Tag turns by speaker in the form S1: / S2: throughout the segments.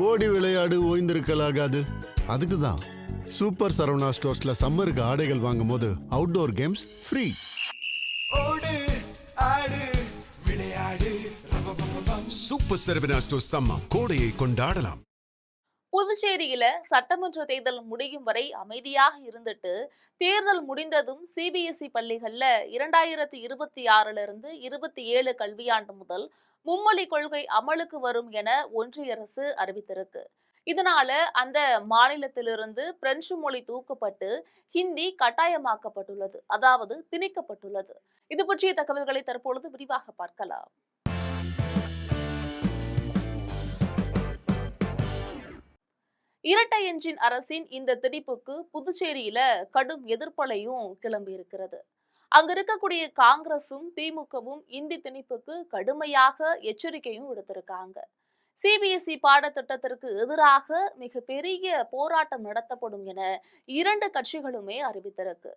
S1: ஓடி விளையாடு ஓய்ந்திருக்கலாகாது. அதுக்கு தான் சூப்பர் சரவணா ஸ்டோர்ஸ்ல சம்மருக்கு ஆடைகள் வாங்கும் போது அவுட்டோர் கேம்ஸ் ஃப்ரீ.
S2: ஓடு ஆடு விளையாடு
S3: சூப்பர் சரவணா ஸ்டோர்ஸ் சம்மர் கோடையை கொண்டாடலாம்.
S4: புதுச்சேரியில சட்டமன்ற தேர்தல் முடியும் வரை அமைதியாக இருந்துட்டு தேர்தல் முடிந்ததும் சிபிஎஸ்இ பள்ளிகள்ல 2026 இருந்து 27 கல்வியாண்டு முதல் மும்மொழி கொள்கை அமலுக்கு வரும் என ஒன்றிய அரசு அறிவித்திருக்கு. இதனால அந்த மாநிலத்திலிருந்து பிரெஞ்சு மொழி தூக்கப்பட்டு ஹிந்தி கட்டாயமாக்கப்பட்டுள்ளது, அதாவது திணிக்கப்பட்டுள்ளது. இது பற்றிய தகவல்களை தற்பொழுது விரிவாக பார்க்கலாம். இரட்டை என்ஜின் அரசின் இந்த திணிப்புக்கு புதுச்சேரியில கடும் எதிர்ப்பலையும் கிளம்பி இருக்கிறது. அங்க இருக்கக்கூடிய காங்கிரசும் திமுகவும் இந்தி திணிப்புக்கு கடுமையாக எச்சரிக்கையும் விடுத்திருக்காங்க. சிபிஎஸ்இ பாடத்திட்டத்திற்கு எதிராக மிகப்பெரிய போராட்டம் நடத்தப்படும் என இரண்டு கட்சிகளுமே அறிவித்திருக்கு.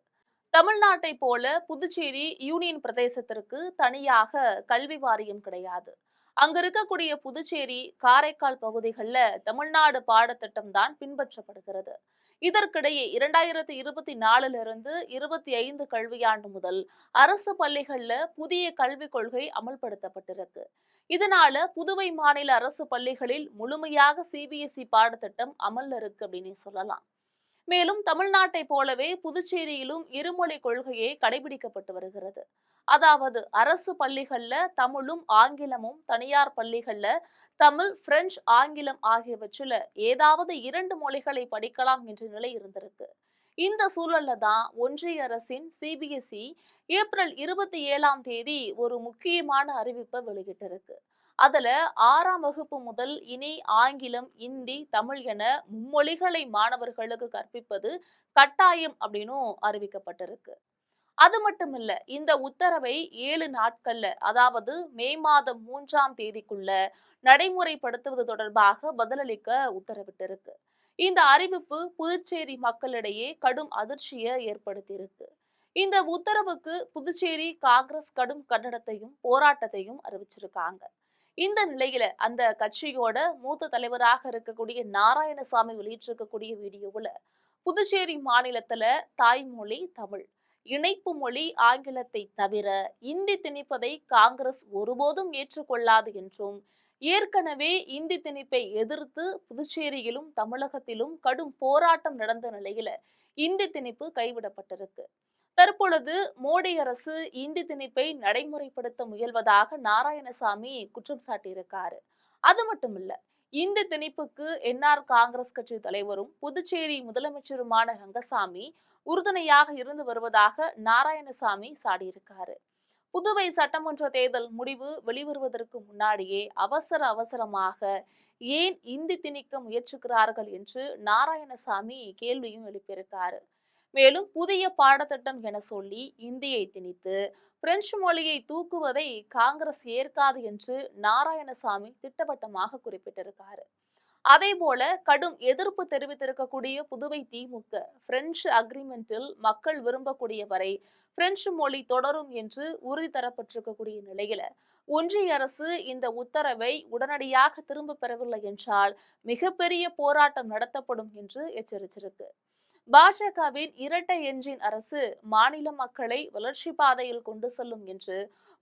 S4: தமிழ்நாட்டை போல புதுச்சேரி யூனியன் பிரதேசத்திற்கு தனியாக கல்வி வாரியம் கிடையாது. அங்க இருக்கக்கூடிய புதுச்சேரி, காரைக்கால் பகுதிகளில் தமிழ்நாடு பாடத்திட்டம் தான் பின்பற்றப்படுகிறது. இதற்கிடையே 2024 இருந்து 25 கல்வியாண்டு முதல் அரசு பள்ளிகள்ல புதிய கல்விக் கொள்கை அமல்படுத்தப்பட்டிருக்கு. இதனால புதுவை மாநில அரசு பள்ளிகளில் முழுமையாக சிபிஎஸ்இ பாடத்திட்டம் அமல்ல இருக்கு அப்படின்னு சொல்லலாம். மேலும் தமிழ்நாட்டை போலவே புதுச்சேரியிலும் இருமொழி கொள்கையே கடைபிடிக்கப்பட்டு வருகிறது. அதாவது அரசு பள்ளிகள்ல தமிழும் ஆங்கிலமும், தனியார் பள்ளிகள்ல தமிழ், பிரெஞ்சு, ஆங்கிலம் ஆகியவற்றில் ஏதாவது 2 மொழிகளை படிக்கலாம் என்ற நிலை இருந்திருக்கு. இந்த சூழல்ல தான் ஒன்றிய அரசின் சிபிஎஸ்இ ஏப்ரல் 27ஆம் தேதி ஒரு முக்கியமான அறிவிப்பை வெளியிட்டிருக்கு. அதுல 6ஆம் வகுப்பு முதல் இனி ஆங்கிலம், இந்தி, தமிழ் என மும்மொழிகளை மாணவர்களுக்கு கற்பிப்பது கட்டாயம் அப்படின்னும் அறிவிக்கப்பட்டிருக்கு. அது மட்டுமில்ல, இந்த உத்தரவை 7 நாட்கள்ல, அதாவது மே மாதம் 3ஆம் தேதிக்குள்ள நடைமுறைப்படுத்துவது தொடர்பாக பதிலளிக்க உத்தரவிட்டிருக்கு. இந்த அறிவிப்பு புதுச்சேரி மக்களிடையே கடும் அதிர்ச்சியை ஏற்படுத்தியிருக்கு. இந்த உத்தரவுக்கு புதுச்சேரி காங்கிரஸ் கடும் கண்டனத்தையும் போராட்டத்தையும் அறிவிச்சிருக்காங்க. இந்த நிலையில அந்த கட்சியோட மூத்த தலைவராக இருக்கக்கூடிய நாராயணசாமி வெளியிட்டிருக்கக்கூடிய வீடியோவுல புதுச்சேரி மாநிலத்துல தாய்மொழி தமிழ், இணைப்பு மொழி ஆங்கிலத்தை தவிர இந்தி திணிப்பதை காங்கிரஸ் ஒருபோதும் ஏற்றுக்கொள்ளாது என்றும், ஏற்கனவே இந்தி திணிப்பை எதிர்த்து புதுச்சேரியிலும் தமிழகத்திலும் கடும் போராட்டம் நடந்த நிலையில இந்தி திணிப்பு கைவிடப்பட்டிருக்கு. தற்பொழுது மோடி அரசு இந்தி திணிப்பை நடைமுறைப்படுத்த முயல்வதாக நாராயணசாமி குற்றம் சாட்டியிருக்காரு. அது மட்டுமில்ல, இந்தி திணிப்புக்கு என்ஆர் காங்கிரஸ் கட்சி தலைவரும் புதுச்சேரி முதலமைச்சருமான ரங்கசாமி உறுதுணையாக இருந்து வருவதாக நாராயணசாமி சாடியிருக்காரு. புதுவை சட்டமன்ற தேர்தல் முடிவு வெளிவருவதற்கு முன்னாடியே அவசரமாக ஏன் இந்தி திணிக்க முயற்சிக்கிறார்கள் என்று நாராயணசாமி கேள்வியும் எழுப்பியிருக்காரு. மேலும் புதிய பாடத்திட்டம் என சொல்லி இந்தியை திணித்து பிரெஞ்சு மொழியை தூக்குவதை காங்கிரஸ் ஏற்காது என்று நாராயணசாமி திட்டவட்டமாக குறிப்பிட்டிருக்காரு. அதே போல கடும் எதிர்ப்பு தெரிவித்திருக்கக்கூடிய புதுவை திமுக பிரெஞ்சு அக்ரிமெண்டில் மக்கள் விரும்பக்கூடிய வரை பிரெஞ்சு மொழி தொடரும் என்று உறுதி தரப்பட்டிருக்கக்கூடிய நிலையில ஒன்றிய அரசு இந்த உத்தரவை உடனடியாக திரும்ப பெறவில்லை என்றால் மிகப்பெரிய போராட்டம் நடத்தப்படும் என்று எச்சரித்திருக்கு. பாஜகவின் இரட்டை என்ஜின் அரசு மாநில மக்களை வளர்ச்சி பாதையில் கொண்டு செல்லும் என்று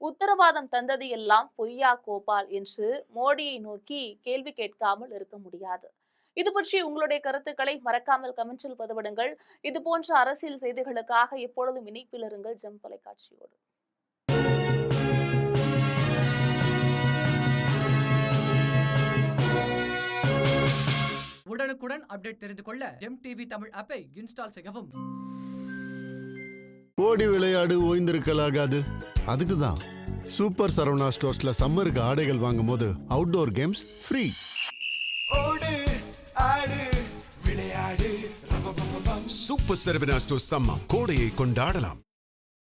S4: உத்தரவாதம் தந்தது எல்லாம் பொய்யா கோபால் என்று மோடியை நோக்கி கேள்வி கேட்காமல் இருக்க முடியாது. இது பற்றி உங்களுடைய கருத்துக்களை மறக்காமல் கமெண்டில் பதிவிடுங்கள். இது போன்ற அரசியல் செய்திகளுக்காக எப்பொழுதும் இணைப்பில் இருங்கள் ஜெம் தொலைக்காட்சியோடு.
S5: உடனுக்குடன் அப்டேட் தெரிந்து கொள்ள ஜெம் டிவி தமிழ் ஆப்பை இன்ஸ்டால் செய்யவும்.
S1: ஓடி விளையாடு ஓய்ந்திருக்கலாகாது. அதுக்கு தான் சூப்பர் சரவணா ஸ்டோர்ஸ்ல சம்மருக்கு ஆடைகள் வாங்கும் போது அவுட்டோர் கேம்ஸ் ஃப்ரீ.
S2: ஓடு ஆடு விளையாடு
S3: சூப்பர் சரவணா ஸ்டோர்ஸ் சம்மர் கோடையை கொண்டாடலாம்.